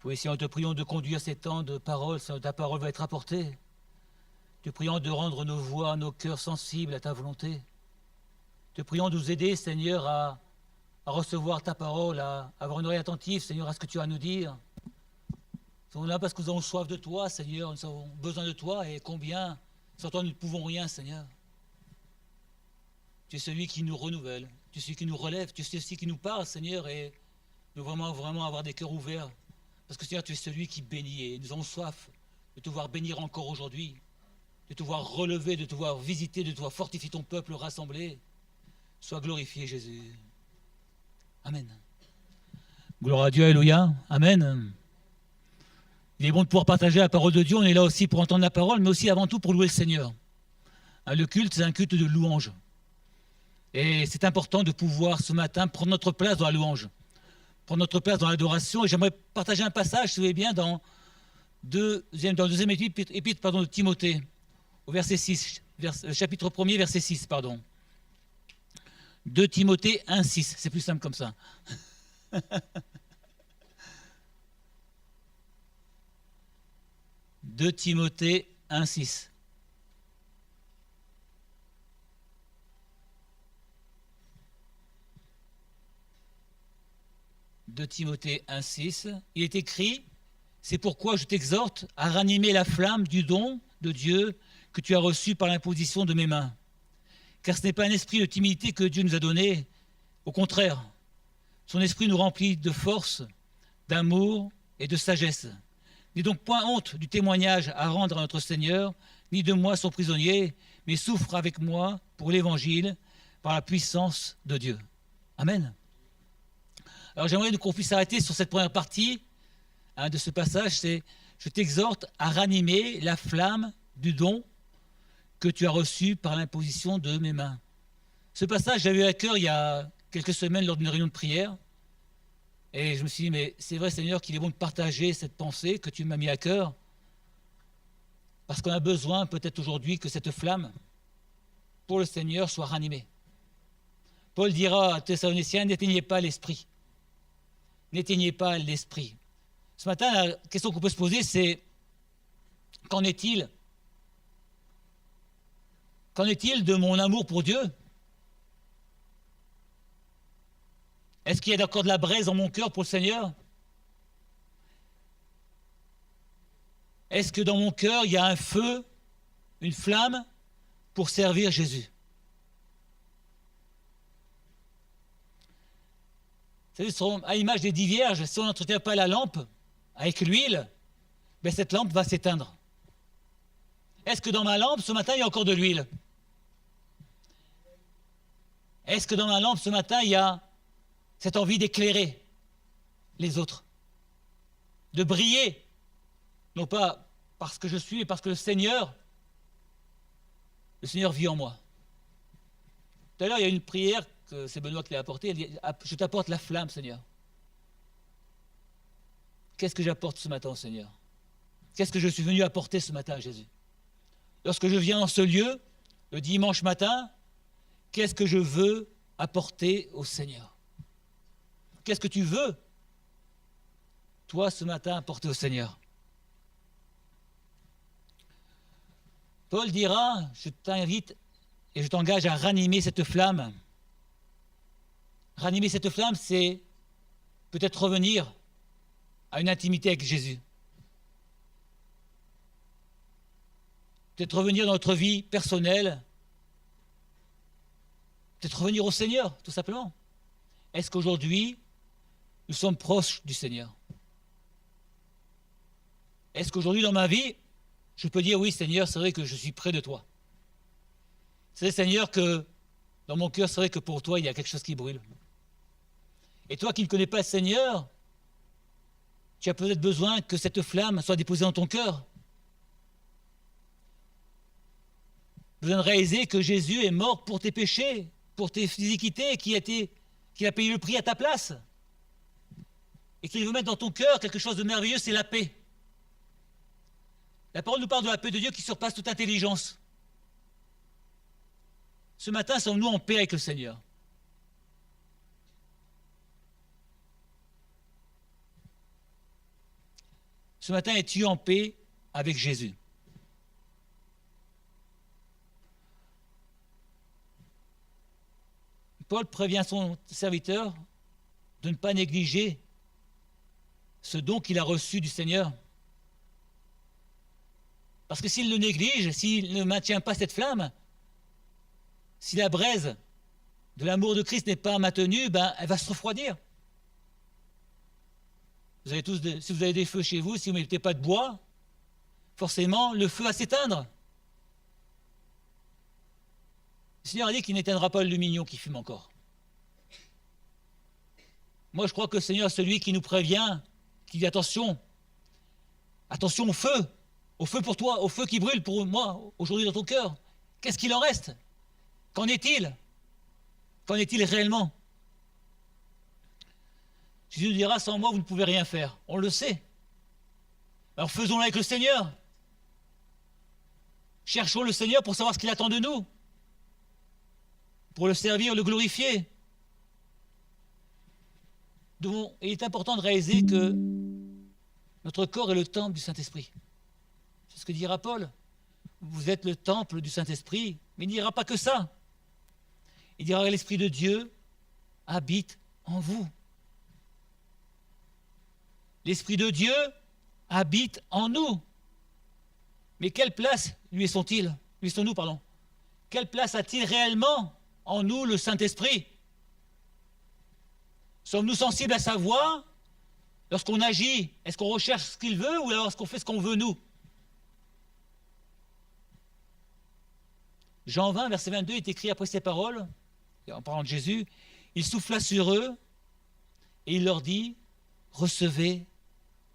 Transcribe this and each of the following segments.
Oui, Seigneur, te prions de conduire ces temps de parole, Seigneur, ta parole va être apportée. Te prions de rendre nos voix, nos cœurs sensibles à ta volonté. Te prions de nous aider, Seigneur, à recevoir ta parole, à avoir une oreille attentive, Seigneur, à ce que tu as à nous dire. Nous sommes là parce que nous avons soif de toi, Seigneur, nous avons besoin de toi, et combien, sans toi, nous ne pouvons rien, Seigneur. Tu es celui qui nous renouvelle, tu es celui qui nous relève, tu es celui qui nous parle, Seigneur, et nous vraiment, vraiment avoir des cœurs ouverts. Parce que, Seigneur, tu es celui qui bénit, et nous avons soif de te voir bénir encore aujourd'hui, de te voir relever, de te voir visiter, de te voir fortifier ton peuple rassemblé. Sois glorifié, Jésus. Amen. Gloire à Dieu, alléluia. Amen. Il est bon de pouvoir partager la parole de Dieu. On est là aussi pour entendre la parole, mais aussi avant tout pour louer le Seigneur. Le culte, c'est un culte de louange. Et c'est important de pouvoir ce matin prendre notre place dans la louange, prendre notre place dans l'adoration. Et j'aimerais partager un passage, si vous voulez bien, dans le deuxième épître de Timothée, au verset 6, chapitre 1er, verset 6, pardon. 2 Timothée 1, 6, c'est plus simple comme ça. 2 Timothée 1, 6. De Timothée 1, 6, il est écrit « C'est pourquoi je t'exhorte à ranimer la flamme du don de Dieu que tu as reçu par l'imposition de mes mains. Car ce n'est pas un esprit de timidité que Dieu nous a donné, au contraire, son esprit nous remplit de force, d'amour et de sagesse. N'aie donc point honte du témoignage à rendre à notre Seigneur, ni de moi son prisonnier, mais souffre avec moi pour l'Évangile par la puissance de Dieu. » Amen. Alors j'aimerais qu'on puisse s'arrêter sur cette première partie de ce passage, c'est « Je t'exhorte à ranimer la flamme du don que tu as reçu par l'imposition de mes mains. » Ce passage, j'avais eu à cœur il y a quelques semaines lors d'une réunion de prière, et je me suis dit, mais c'est vrai Seigneur qu'il est bon de partager cette pensée que tu m'as mis à cœur, parce qu'on a besoin peut-être aujourd'hui que cette flamme, pour le Seigneur, soit ranimée. Paul dira à Thessaloniciens, n'éteignez pas l'esprit. N'éteignez pas l'esprit. Ce matin, la question qu'on peut se poser, c'est qu'en est-il? Qu'en est-il de mon amour pour Dieu? Est-ce qu'il y a encore de la braise dans mon cœur pour le Seigneur? Est-ce que dans mon cœur, il y a un feu, une flamme pour servir Jésus? À l'image des 10 vierges, si on n'entretient pas la lampe avec l'huile, ben cette lampe va s'éteindre. Est-ce que dans ma lampe, ce matin, il y a encore de l'huile? Est-ce que dans ma lampe, ce matin, il y a cette envie d'éclairer les autres, de briller, non pas parce que je suis, mais parce que le Seigneur vit en moi. Tout à l'heure, il y a une prière que c'est Benoît qui l'a apportée. Elle dit, je t'apporte la flamme, Seigneur. Qu'est-ce que j'apporte ce matin au Seigneur? Qu'est-ce que je suis venu apporter ce matin à Jésus? Lorsque je viens dans ce lieu, le dimanche matin, qu'est-ce que je veux apporter au Seigneur? Qu'est-ce que tu veux, toi, ce matin, apporter au Seigneur? Paul dira, je t'invite et je t'engage à ranimer cette flamme. Ranimer cette flamme, c'est peut-être revenir à une intimité avec Jésus. Peut-être revenir dans notre vie personnelle. Peut-être revenir au Seigneur, tout simplement. Est-ce qu'aujourd'hui, nous sommes proches du Seigneur? Est-ce qu'aujourd'hui, dans ma vie, je peux dire, oui, Seigneur, c'est vrai que je suis près de toi. C'est vrai, Seigneur, que dans mon cœur, c'est vrai que pour toi, il y a quelque chose qui brûle. Et toi qui ne connais pas le Seigneur, tu as peut-être besoin que cette flamme soit déposée dans ton cœur. Besoin de réaliser que Jésus est mort pour tes péchés, pour tes iniquités, qu'il a payé le prix à ta place. Et qu'il veut mettre dans ton cœur quelque chose de merveilleux, c'est la paix. La parole nous parle de la paix de Dieu qui surpasse toute intelligence. Ce matin, sommes-nous en paix avec le Seigneur? Ce matin, es-tu en paix avec Jésus? Paul prévient son serviteur de ne pas négliger ce don qu'il a reçu du Seigneur. Parce que s'il le néglige, s'il ne maintient pas cette flamme, si la braise de l'amour de Christ n'est pas maintenue, elle va se refroidir. Vous avez tous si vous avez des feux chez vous, si vous ne mettez pas de bois, forcément, le feu va s'éteindre. Le Seigneur a dit qu'il n'éteindra pas l'aluminium qui fume encore. Moi, je crois que le Seigneur est celui qui nous prévient, qui dit attention, attention au feu pour toi, au feu qui brûle pour moi, aujourd'hui dans ton cœur. Qu'est-ce qu'il en reste? Qu'en est-il? Qu'en est-il réellement? Jésus nous dira, sans moi, vous ne pouvez rien faire. On le sait. Alors faisons-le avec le Seigneur. Cherchons le Seigneur pour savoir ce qu'il attend de nous. Pour le servir, le glorifier. Donc, il est important de réaliser que notre corps est le temple du Saint-Esprit. C'est ce que dira Paul. Vous êtes le temple du Saint-Esprit, mais il ne dira pas que ça. Il dira que l'Esprit de Dieu habite en vous. L'Esprit de Dieu habite en nous. Mais quelle place lui sont-nous, pardon. Quelle place a-t-il réellement en nous le Saint-Esprit? Sommes-nous sensibles à sa voix lorsqu'on agit? Est-ce qu'on recherche ce qu'il veut ou alors est-ce qu'on fait ce qu'on veut nous? Jean 20, verset 22 est écrit après ces paroles, en parlant de Jésus, il souffla sur eux et il leur dit, recevez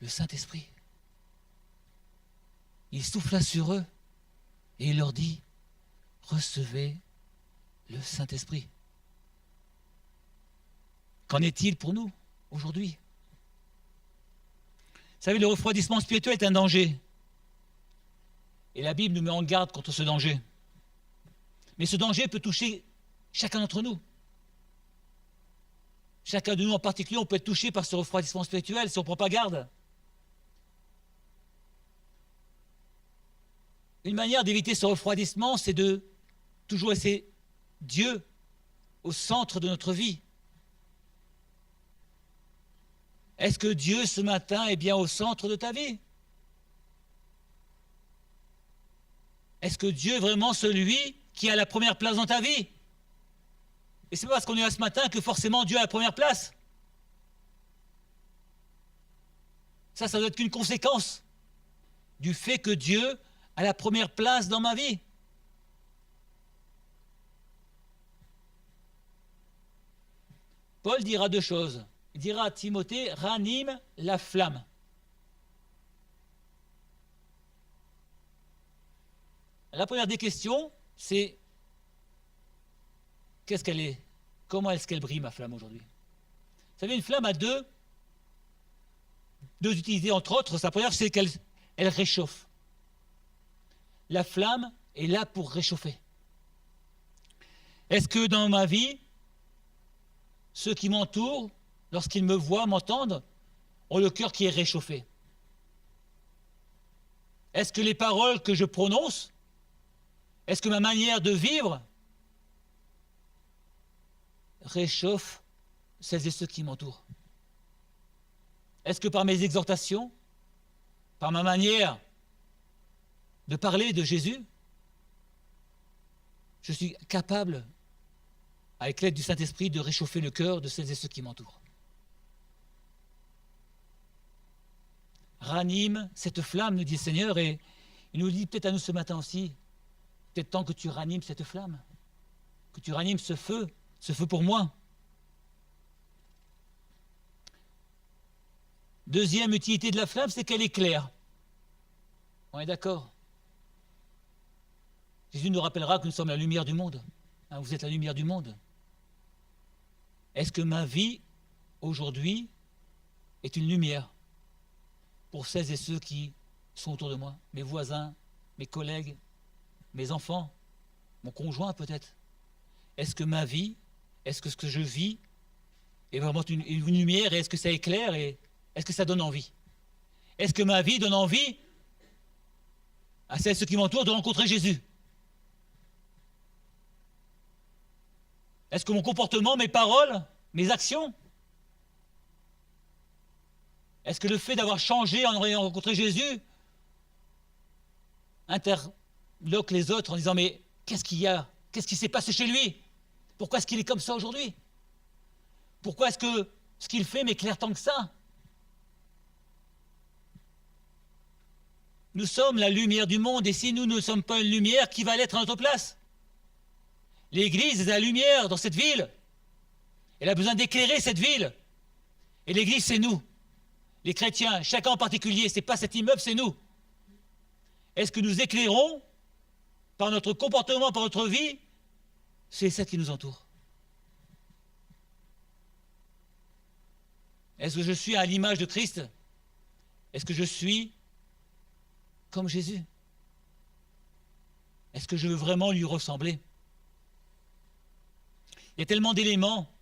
le Saint-Esprit. Il souffla sur eux et il leur dit, recevez le Saint-Esprit. Qu'en est-il pour nous aujourd'hui? Vous savez, le refroidissement spirituel est un danger. Et la Bible nous met en garde contre ce danger. Mais ce danger peut toucher chacun d'entre nous. Chacun de nous en particulier, on peut être touché par ce refroidissement spirituel si on ne prend pas garde. Une manière d'éviter ce refroidissement, c'est de toujours laisser Dieu au centre de notre vie. Est-ce que Dieu, ce matin, est bien au centre de ta vie? Est-ce que Dieu est vraiment celui qui a la première place dans ta vie? Et c'est pas parce qu'on est là ce matin que forcément Dieu a la première place. Ça doit être qu'une conséquence du fait que Dieu a la première place dans ma vie. Paul dira deux choses. Il dira à Timothée, ranime la flamme. La première des questions, c'est qu'est-ce qu'elle est? Comment est-ce qu'elle brille, ma flamme, aujourd'hui? Vous savez, une flamme a deux utilités, entre autres. Sa première, c'est qu'elle réchauffe. La flamme est là pour réchauffer. Est-ce que dans ma vie, ceux qui m'entourent, lorsqu'ils me voient, m'entendent, ont le cœur qui est réchauffé? Est-ce que les paroles que je prononce, est-ce que ma manière de vivre réchauffe celles et ceux qui m'entourent? Est-ce que par mes exhortations, par ma manière de parler de Jésus, je suis capable, avec l'aide du Saint-Esprit, de réchauffer le cœur de celles et ceux qui m'entourent? Ranime cette flamme, nous dit le Seigneur, et il nous dit peut-être à nous ce matin aussi, peut-être temps que tu ranimes cette flamme, que tu ranimes ce feu pour moi. Deuxième utilité de la flamme, c'est qu'elle éclaire. On est d'accord? Jésus nous rappellera que nous sommes la lumière du monde. Vous êtes la lumière du monde. Est-ce que ma vie, aujourd'hui, est une lumière pour celles et ceux qui sont autour de moi? Mes voisins, mes collègues, mes enfants, mon conjoint peut-être. Est-ce que ma vie, est-ce que ce que je vis est vraiment une lumière, et est-ce que ça éclaire, et est-ce que ça donne envie? Est-ce que ma vie donne envie à ceux qui m'entourent de rencontrer Jésus? Est-ce que mon comportement, mes paroles, mes actions, est-ce que le fait d'avoir changé en ayant rencontré Jésus interloque les autres en disant mais qu'est-ce qu'il y a? Qu'est-ce qui s'est passé chez lui? Pourquoi est-ce qu'il est comme ça aujourd'hui? Pourquoi est-ce que ce qu'il fait m'éclaire tant que ça? Nous sommes la lumière du monde, et si nous ne sommes pas une lumière, qui va l'être à notre place? L'Église est la lumière dans cette ville. Elle a besoin d'éclairer cette ville. Et l'Église, c'est nous, les chrétiens, chacun en particulier. Ce n'est pas cet immeuble, c'est nous. Est-ce que nous éclairons par notre comportement, par notre vie, c'est ça qui nous entoure? Est-ce que je suis à l'image de Christ? Est-ce que je suis comme Jésus? Est-ce que je veux vraiment lui ressembler? Il y a tellement d'éléments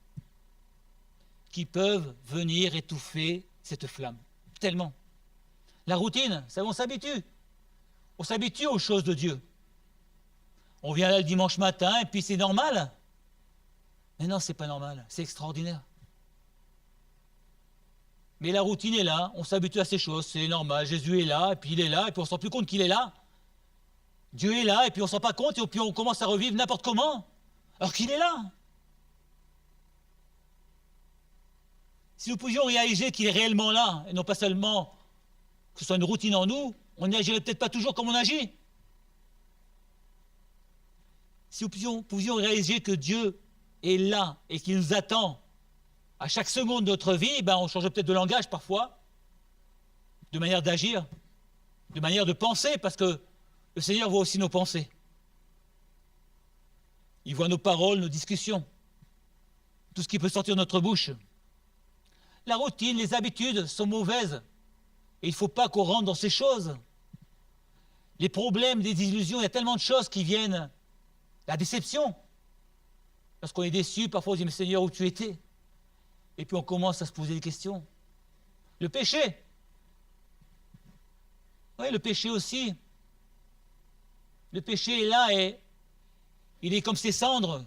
qui peuvent venir étouffer cette flamme. Tellement. La routine, ça, on s'habitue. On s'habitue aux choses de Dieu. On vient là le dimanche matin et puis c'est normal. Mais non, c'est pas normal, c'est extraordinaire. Mais la routine est là, on s'habitue à ces choses, c'est normal. Jésus est là, et puis il est là, et puis on ne se rend plus compte qu'il est là. Dieu est là, et puis on ne se rend pas compte, et puis on commence à revivre n'importe comment, alors qu'il est là. Si nous pouvions réaliser qu'il est réellement là, et non pas seulement que ce soit une routine en nous, on n'agirait peut-être pas toujours comme on agit. Si nous pouvions réaliser que Dieu est là et qu'il nous attend à chaque seconde de notre vie, on change peut-être de langage parfois, de manière d'agir, de manière de penser, parce que le Seigneur voit aussi nos pensées. Il voit nos paroles, nos discussions, tout ce qui peut sortir de notre bouche. La routine, les habitudes sont mauvaises. Et il ne faut pas qu'on rentre dans ces choses. Les problèmes, les illusions, il y a tellement de choses qui viennent. La déception. Lorsqu'on est déçu, parfois on dit, mais Seigneur, où tu étais? Et puis on commence à se poser des questions. Le péché. Oui, le péché aussi. Le péché est là et il est comme ces cendres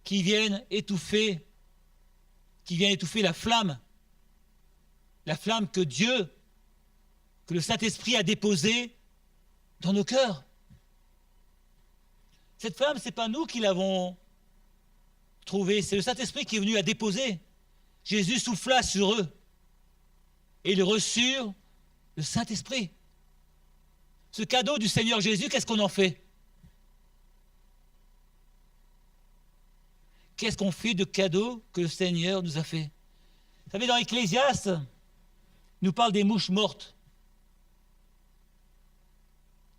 qui viennent étouffer la flamme que Dieu, que le Saint-Esprit a déposée dans nos cœurs. Cette flamme, ce n'est pas nous qui l'avons trouvée, c'est le Saint-Esprit qui est venu la déposer. Jésus souffla sur eux et ils reçurent le Saint-Esprit. Ce cadeau du Seigneur Jésus, qu'est-ce qu'on en fait? Qu'est-ce qu'on fait de cadeau que le Seigneur nous a fait? Vous savez, dans Ecclésiaste, il nous parle des mouches mortes.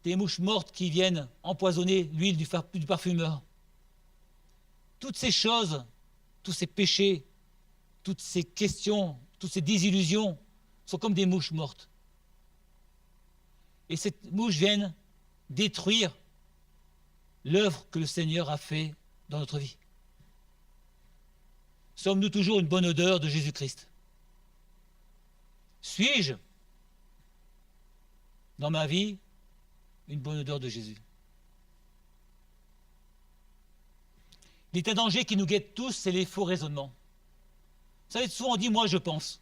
Des mouches mortes qui viennent empoisonner l'huile du parfumeur. Toutes ces choses, tous ces péchés, toutes ces questions, toutes ces désillusions sont comme des mouches mortes. Et ces mouches viennent détruire l'œuvre que le Seigneur a fait dans notre vie. Sommes-nous toujours une bonne odeur de Jésus-Christ? Suis-je, dans ma vie, une bonne odeur de Jésus? Il est un danger qui nous guette tous, c'est les faux raisonnements. Vous savez, souvent on dit « moi je pense ».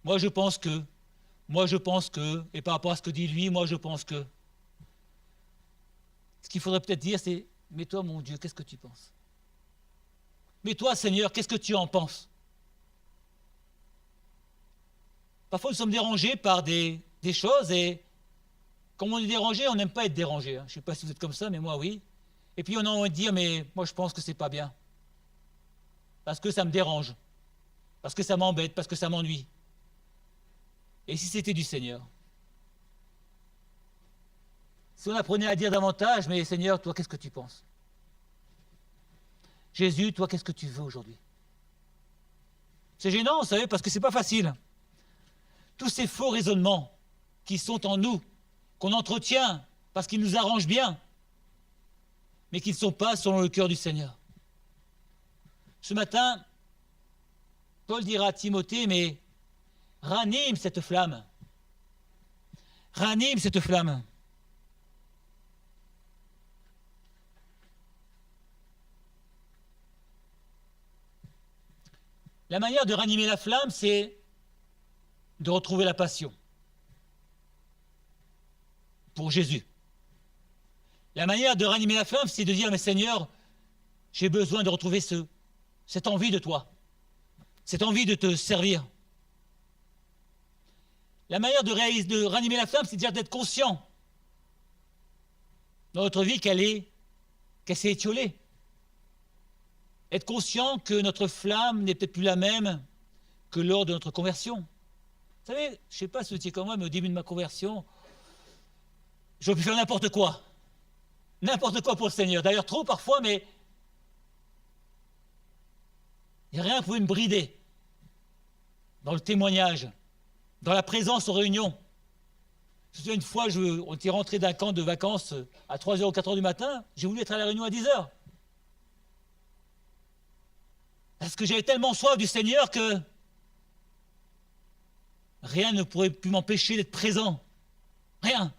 Moi je pense que, et par rapport à ce que dit lui, moi je pense que. Ce qu'il faudrait peut-être dire, c'est « mais toi mon Dieu, qu'est-ce que tu penses ?» Mais toi, Seigneur, qu'est-ce que tu en penses? Parfois, nous sommes dérangés par des choses et comme on est dérangé, on n'aime pas être dérangé. Je ne sais pas si vous êtes comme ça, mais moi, oui. Et puis, on a envie de dire, mais moi, je pense que c'est pas bien. Parce que ça me dérange. Parce que ça m'embête, parce que ça m'ennuie. Et si c'était du Seigneur? Si on apprenait à dire davantage, mais Seigneur, toi, qu'est-ce que tu penses? Jésus, toi, qu'est-ce que tu veux aujourd'hui? C'est gênant, vous savez, parce que c'est pas facile. Tous ces faux raisonnements qui sont en nous, qu'on entretient parce qu'ils nous arrangent bien, mais qui ne sont pas selon le cœur du Seigneur. Ce matin, Paul dira à Timothée, mais Ranime cette flamme. Ranime cette flamme. La manière de ranimer la flamme, c'est de retrouver la passion pour Jésus. La manière de ranimer la flamme, c'est de dire, mais Seigneur, j'ai besoin de retrouver cette envie de toi, cette envie de te servir. La manière de ranimer la flamme, c'est de dire d'être conscient dans notre vie qu'elle s'est étiolée. Être conscient que notre flamme n'est peut-être plus la même que lors de notre conversion. Vous savez, je ne sais pas si vous étiez comme moi, mais au début de ma conversion, j'aurais pu faire n'importe quoi. N'importe quoi pour le Seigneur. D'ailleurs, trop parfois, mais il n'y a rien qui pouvait me brider dans le témoignage, dans la présence aux réunions. Je me souviens une fois, on était rentré d'un camp de vacances à 3h ou 4h du matin, j'ai voulu être à la réunion à 10h. Parce que j'avais tellement soif du Seigneur que rien ne pourrait plus m'empêcher d'être présent. Rien.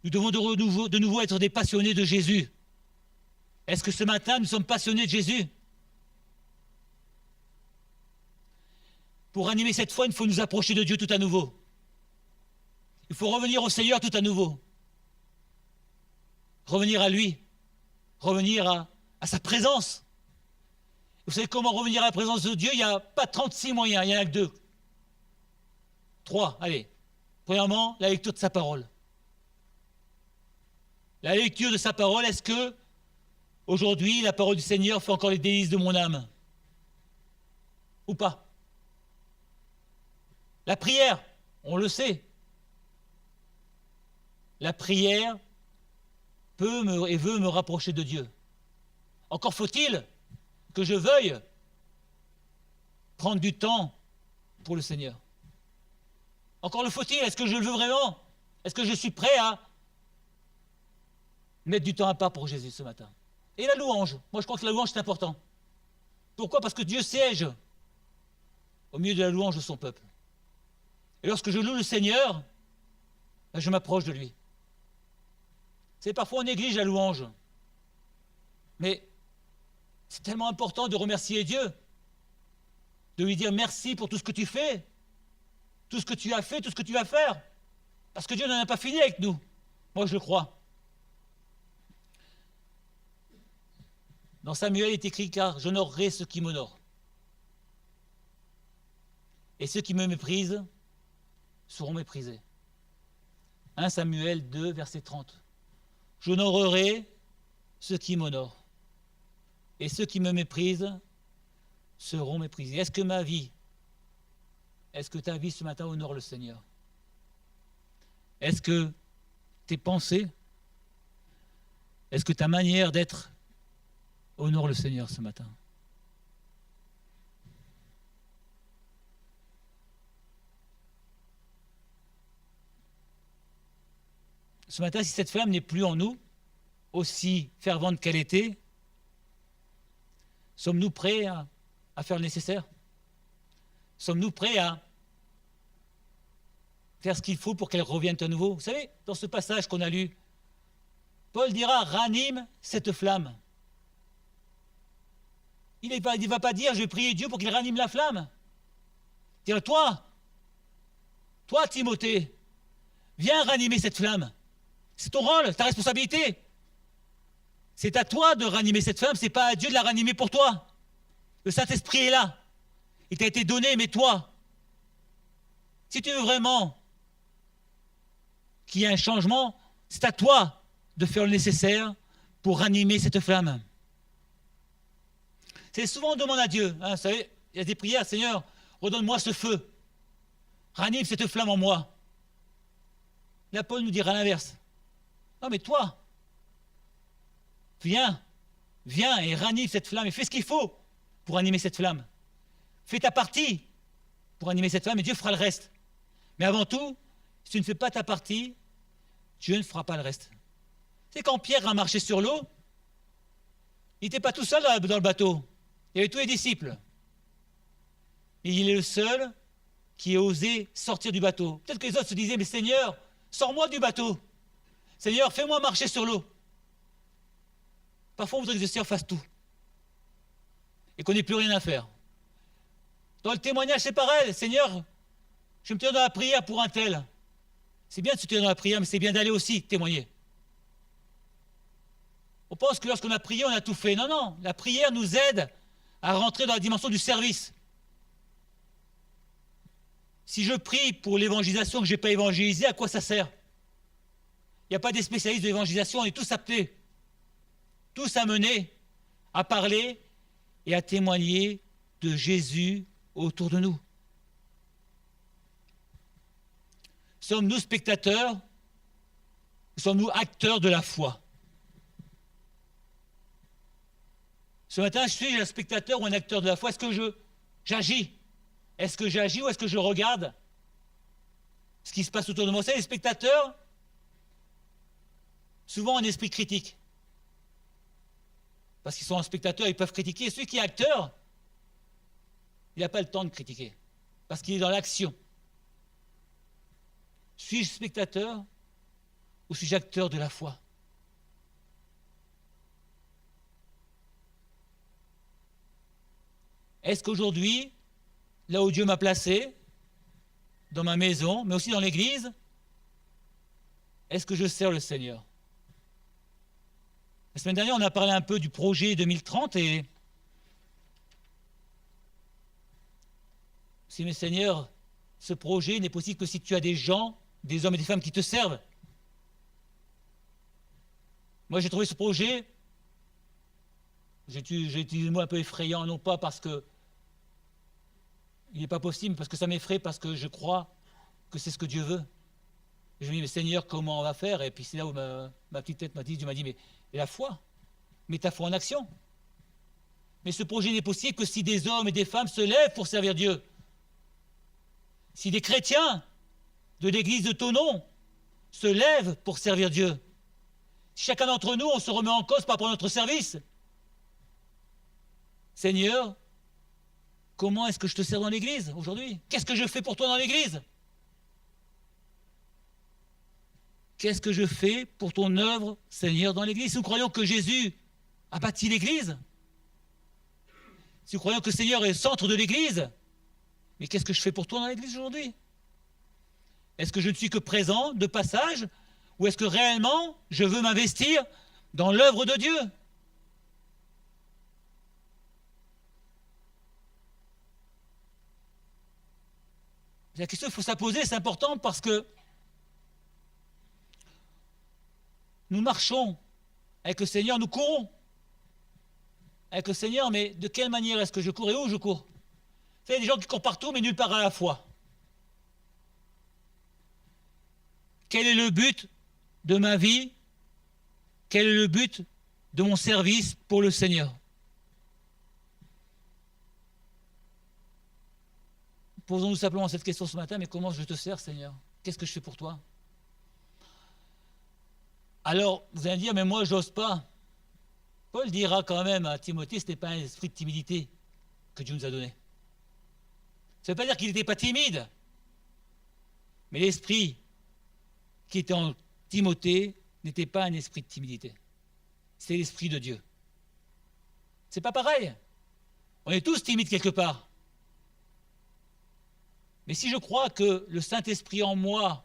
Nous devons de nouveau être des passionnés de Jésus. Est-ce que ce matin, nous sommes passionnés de Jésus? Pour animer cette foi, il faut nous approcher de Dieu tout à nouveau. Il faut revenir au Seigneur tout à nouveau. Revenir à lui. Revenir à sa présence. Vous savez comment revenir à la présence de Dieu? Il n'y a pas 36 moyens, il n'y en a que 2. 3, allez. Premièrement, la lecture de sa parole. La lecture de sa parole, est-ce que aujourd'hui la parole du Seigneur fait encore les délices de mon âme? Ou pas? La prière, on le sait. La prière peut et veut me rapprocher de Dieu. Encore faut-il que je veuille prendre du temps pour le Seigneur. Encore le faut-il, est-ce que je le veux vraiment? Est-ce que je suis prêt à mettre du temps à part pour Jésus ce matin? Et la louange, moi je crois que la louange c'est important. Pourquoi? Parce que Dieu siège au milieu de la louange de son peuple. Et lorsque je loue le Seigneur, je m'approche de lui. C'est parfois on néglige la louange. Mais c'est tellement important de remercier Dieu, de lui dire merci pour tout ce que tu fais, tout ce que tu as fait, tout ce que tu vas faire. Parce que Dieu n'en a pas fini avec nous. Moi, je le crois. Dans Samuel, il est écrit, car j'honorerai ceux qui m'honorent. Et ceux qui me méprisent seront méprisés. 1 Samuel 2, verset 30. J'honorerai ceux qui m'honorent. Et ceux qui me méprisent seront méprisés. Est-ce que ma vie, est-ce que ta vie ce matin honore le Seigneur? Est-ce que tes pensées, est-ce que ta manière d'être honore le Seigneur ce matin? Ce matin, si cette flamme n'est plus en nous, aussi fervente qu'elle était, sommes-nous prêts à faire le nécessaire? Sommes-nous prêts à faire ce qu'il faut pour qu'elle revienne à nouveau? Vous savez, dans ce passage qu'on a lu, Paul dira « ranime cette flamme ». Il ne va pas dire « je vais prier Dieu pour qu'il ranime la flamme ». Il va dire « toi Timothée, viens ranimer cette flamme ». C'est ton rôle, ta responsabilité. C'est à toi de ranimer cette flamme, c'est pas à Dieu de la ranimer pour toi. Le Saint-Esprit est là. Il t'a été donné, mais toi, si tu veux vraiment qu'il y ait un changement, c'est à toi de faire le nécessaire pour ranimer cette flamme. C'est souvent on demande à Dieu, hein, vous savez, il y a des prières, Seigneur, redonne-moi ce feu, ranime cette flamme en moi. Là, Paul nous dira l'inverse. Non, mais toi, viens et ranime cette flamme et fais ce qu'il faut pour animer cette flamme. Fais ta partie pour animer cette flamme et Dieu fera le reste. Mais avant tout, si tu ne fais pas ta partie, Dieu ne fera pas le reste. C'est quand Pierre a marché sur l'eau, il n'était pas tout seul dans le bateau. Il y avait tous les disciples. Et il est le seul qui a osé sortir du bateau. Peut-être que les autres se disaient, mais Seigneur, sors-moi du bateau. Seigneur, fais-moi marcher sur l'eau. Parfois, on voudrait que le Seigneur fasse tout. Et qu'on n'ait plus rien à faire. Dans le témoignage, c'est pareil. Seigneur, je me tiens dans la prière pour un tel. C'est bien de se tenir dans la prière, mais c'est bien d'aller aussi témoigner. On pense que lorsqu'on a prié, on a tout fait. Non, non. La prière nous aide à rentrer dans la dimension du service. Si je prie pour l'évangélisation que je n'ai pas évangélisé, à quoi ça sert? Il n'y a pas des spécialistes de l'évangélisation, on est tous appelés, tous amenés à parler et à témoigner de Jésus autour de nous. Sommes-nous spectateurs ou sommes-nous acteurs de la foi? Ce matin, je suis un spectateur ou un acteur de la foi. Est-ce que j'agis? Est-ce que j'agis ou est-ce que je regarde ce qui se passe autour de moi? C'est les spectateurs, souvent en esprit critique. Parce qu'ils sont en spectateur, ils peuvent critiquer. Et celui qui est acteur, il n'a pas le temps de critiquer. Parce qu'il est dans l'action. Suis-je spectateur ou suis-je acteur de la foi? Est-ce qu'aujourd'hui, là où Dieu m'a placé, dans ma maison, mais aussi dans l'église, est-ce que je sers le Seigneur? La semaine dernière, on a parlé un peu du projet 2030 et si, mais Seigneur, ce projet n'est possible que si tu as des gens, des hommes et des femmes qui te servent. Moi, j'ai trouvé ce projet, j'ai utilisé le mot un peu effrayant, non pas parce que il n'est pas possible, parce que ça m'effraie, parce que je crois que c'est ce que Dieu veut. Et je me dis, mais Seigneur, comment on va faire? Et puis c'est là où ma petite tête m'a dit, Dieu m'a dit, mais la foi, mets ta foi en action. Mais ce projet n'est possible que si des hommes et des femmes se lèvent pour servir Dieu. Si des chrétiens de l'église de ton nom se lèvent pour servir Dieu. Si chacun d'entre nous, on se remet en cause par rapport à notre service. Seigneur, comment est-ce que je te sers dans l'église aujourd'hui? Qu'est-ce que je fais pour toi dans l'église? Qu'est-ce que je fais pour ton œuvre, Seigneur, dans l'église? Si nous croyons que Jésus a bâti l'église, si nous croyons que le Seigneur est le centre de l'église, mais qu'est-ce que je fais pour toi dans l'église aujourd'hui? Est-ce que je ne suis que présent, de passage, ou est-ce que réellement je veux m'investir dans l'œuvre de Dieu? La question qu'il faut se poser, c'est important parce que nous marchons avec le Seigneur, nous courons avec le Seigneur, mais de quelle manière est-ce que je cours et où je cours? Vous savez, il y a des gens qui courent partout, mais nulle part à la fois. Quel est le but de ma vie? Quel est le but de mon service pour le Seigneur? Posons-nous simplement cette question ce matin, mais comment je te sers, Seigneur? Qu'est-ce que je fais pour toi? Alors, vous allez me dire, mais moi, j'ose pas. Paul dira quand même à Timothée, ce n'est pas un esprit de timidité que Dieu nous a donné. Ça ne veut pas dire qu'il n'était pas timide, mais l'esprit qui était en Timothée n'était pas un esprit de timidité. C'est l'esprit de Dieu. C'est pas pareil. On est tous timides quelque part. Mais si je crois que le Saint-Esprit en moi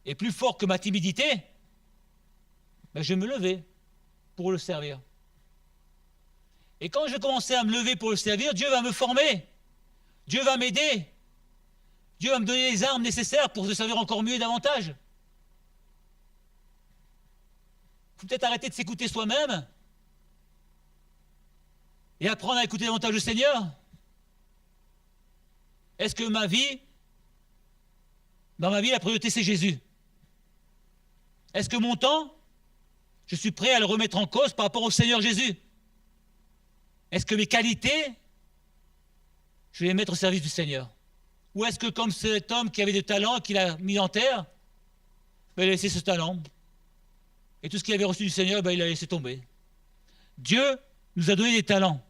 est plus fort que ma timidité, ben je vais me lever pour le servir. Et quand je vais commencer à me lever pour le servir, Dieu va me former. Dieu va m'aider. Dieu va me donner les armes nécessaires pour le servir encore mieux et davantage. Il faut peut-être arrêter de s'écouter soi-même et apprendre à écouter davantage le Seigneur. Est-ce que dans ma vie, la priorité, c'est Jésus? Est-ce que mon temps, je suis prêt à le remettre en cause par rapport au Seigneur Jésus? Est-ce que mes qualités, je vais les mettre au service du Seigneur? Ou est-ce que comme cet homme qui avait des talents, qu'il a mis en terre, ben, il a laissé ce talent? Et tout ce qu'il avait reçu du Seigneur, ben, il a laissé tomber. Dieu nous a donné des talents.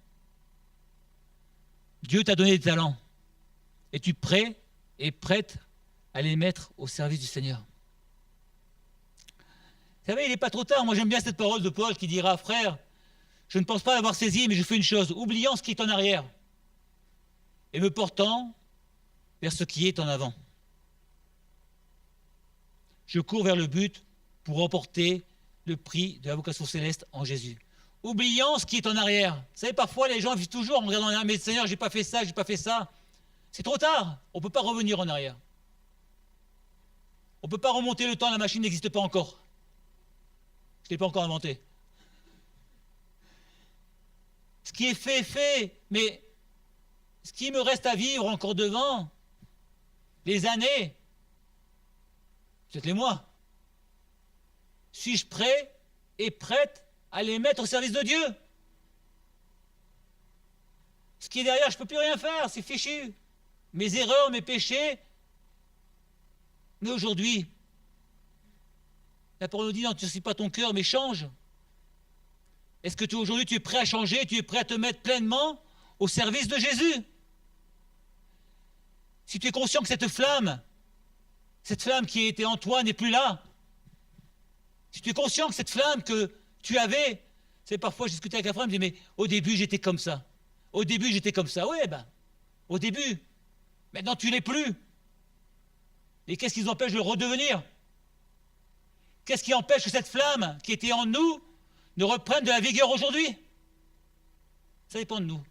Dieu t'a donné des talents. Es-tu prêt et prête à les mettre au service du Seigneur? Vous savez, il n'est pas trop tard. Moi, j'aime bien cette parole de Paul qui dira, frère, je ne pense pas l'avoir saisi, mais je fais une chose, oubliant ce qui est en arrière et me portant vers ce qui est en avant. Je cours vers le but pour remporter le prix de la vocation céleste en Jésus. Oubliant ce qui est en arrière. Vous savez, parfois, les gens vivent toujours en regardant en arrière, mais Seigneur, j'ai pas fait ça, j'ai pas fait ça. C'est trop tard. On ne peut pas revenir en arrière. On ne peut pas remonter le temps, la machine n'existe pas encore. Je ne l'ai pas encore inventé. Ce qui est fait est fait, mais ce qui me reste à vivre encore devant, les années, peut-être les mois, suis-je prêt et prête à les mettre au service de Dieu? Ce qui est derrière, je ne peux plus rien faire, c'est fichu. Mes erreurs, mes péchés. Mais aujourd'hui, la parole nous dit, non, tu ne sais pas ton cœur, mais change. Est-ce que aujourd'hui tu es prêt à changer, tu es prêt à te mettre pleinement au service de Jésus? Si tu es conscient que cette flamme qui était en toi n'est plus là, si tu es conscient que cette flamme que tu avais, c'est parfois je discutais avec un frère, il me dit, mais au début j'étais comme ça. Au début j'étais comme ça. Oui, ben, au début. Maintenant tu l'es plus. Et qu'est-ce qui nous empêche de le redevenir? Qu'est-ce qui empêche que cette flamme qui était en nous ne reprenne de la vigueur aujourd'hui? Ça dépend de nous.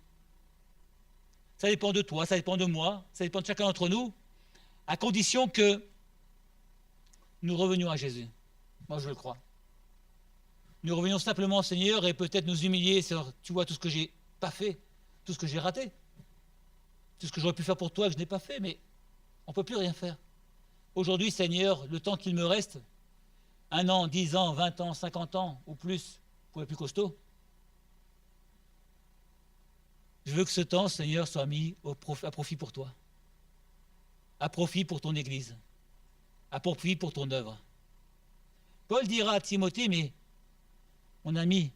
Ça dépend de toi, ça dépend de moi, ça dépend de chacun d'entre nous, à condition que nous revenions à Jésus. Moi, je le crois. Nous revenions simplement au Seigneur et peut-être nous humilier sur, tu vois, tout ce que j'ai pas fait, tout ce que j'ai raté, tout ce que j'aurais pu faire pour toi que je n'ai pas fait, mais on ne peut plus rien faire. Aujourd'hui, Seigneur, le temps qu'il me reste, 1 an, 10 ans, 20 ans, 50 ans ou plus, pour les plus costauds, je veux que ce temps, Seigneur, soit mis à profit pour toi, à profit pour ton Église, à profit pour ton œuvre. Paul dira à Timothée, mais mon ami,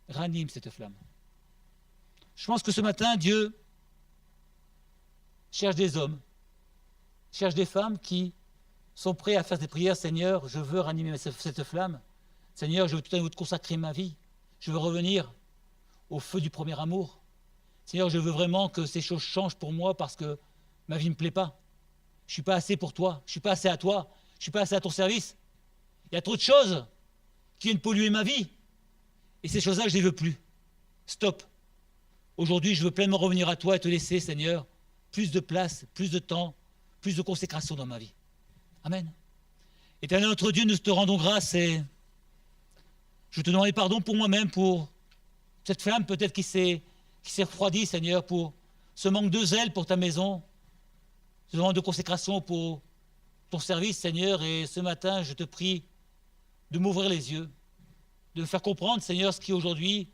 ranime cette flamme. Je pense que ce matin, Dieu cherche des hommes, cherche des femmes qui sont prêts à faire des prières. Seigneur, je veux ranimer cette flamme. Seigneur, je veux tout à l'heure te consacrer ma vie. Je veux revenir au feu du premier amour. Seigneur, je veux vraiment que ces choses changent pour moi parce que ma vie ne me plaît pas. Je ne suis pas assez pour toi. Je ne suis pas assez à toi. Je ne suis pas assez à ton service. Il y a trop de choses qui viennent polluer ma vie. Et ces choses-là, je ne les veux plus. Stop. Aujourd'hui, je veux pleinement revenir à toi et te laisser, Seigneur, plus de place, plus de temps, plus de consécration dans ma vie. Amen. Éternel notre Dieu, nous te rendons grâce et je te demande pardon pour moi-même, pour cette flamme peut-être qui s'est refroidie, Seigneur, pour ce manque de zèle pour ta maison, ce manque de consécration pour ton service, Seigneur. Et ce matin, je te prie de m'ouvrir les yeux, de me faire comprendre, Seigneur, ce qui aujourd'hui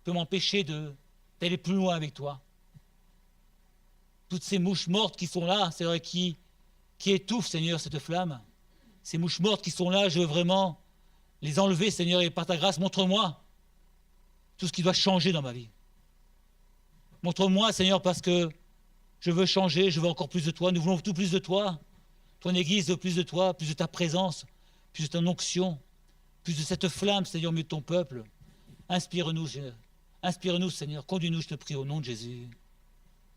peut m'empêcher d'aller plus loin avec toi. Toutes ces mouches mortes qui sont là, c'est vrai, qui étouffent, Seigneur, cette flamme. Ces mouches mortes qui sont là, je veux vraiment les enlever, Seigneur, et par ta grâce, montre-moi tout ce qui doit changer dans ma vie. Montre-moi, Seigneur, parce que je veux changer, je veux encore plus de toi. Nous voulons tout plus de toi. Ton Église veut plus de toi, plus de ta présence, plus de ton onction, plus de cette flamme, Seigneur, au milieu de ton peuple. Inspire-nous, Seigneur. Inspire-nous, Seigneur. Conduis-nous, je te prie, au nom de Jésus.